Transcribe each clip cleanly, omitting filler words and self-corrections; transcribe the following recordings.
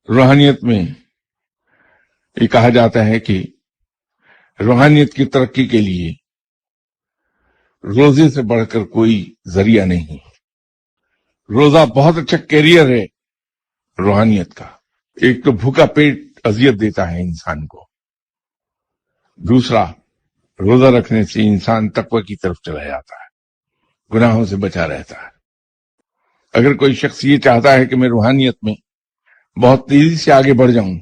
روحانیت میں یہ کہا جاتا ہے کہ روحانیت کی ترقی کے لیے روزے سے بڑھ کر کوئی ذریعہ نہیں. روزہ بہت اچھا کیریئر ہے روحانیت کا. ایک تو بھوکا پیٹ اذیت دیتا ہے انسان کو، دوسرا روزہ رکھنے سے انسان تقوی کی طرف چلا جاتا ہے، گناہوں سے بچا رہتا ہے. اگر کوئی شخص یہ چاہتا ہے کہ میں روحانیت میں بہت تیزی سے آگے بڑھ جاؤں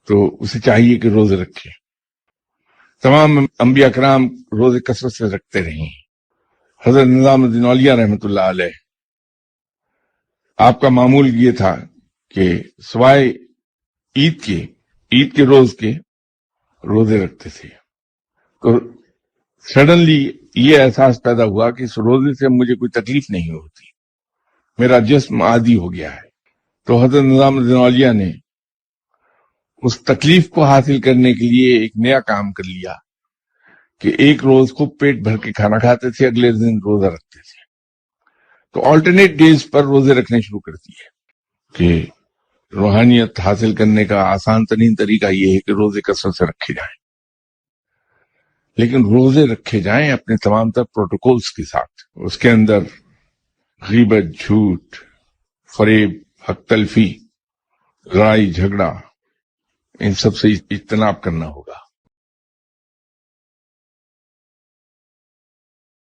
تو اسے چاہیے کہ روزے رکھے. تمام انبیاء کرام روزے کثرت سے رکھتے رہے ہیں. حضرت نظام الدین اولیاء رحمۃ اللہ علیہ، آپ کا معمول یہ تھا کہ سوائے عید کے روز کے روزے رکھتے تھے. تو سڈنلی یہ احساس پیدا ہوا کہ اس روزے سے مجھے کوئی تکلیف نہیں ہوتی، میرا جسم عادی ہو گیا ہے. تو حضرت نظام الدین اولیاء نے اس تکلیف کو حاصل کرنے کے لیے ایک نیا کام کر لیا کہ ایک روز خوب پیٹ بھر کے کھانا کھاتے تھے، اگلے دن روزہ رکھتے تھے. تو آلٹرنیٹ ڈیز پر روزے رکھنے شروع کر دیے. کہ روحانیت حاصل کرنے کا آسان ترین طریقہ یہ ہے کہ روزے کثرت سے رکھے جائیں، لیکن روزے رکھے جائیں اپنے تمام تر پروٹوکولز کے ساتھ. اس کے اندر غیبت، جھوٹ، فریب، حق تلفی، لڑائی جھگڑا، ان سب سے اجتناب کرنا ہوگا.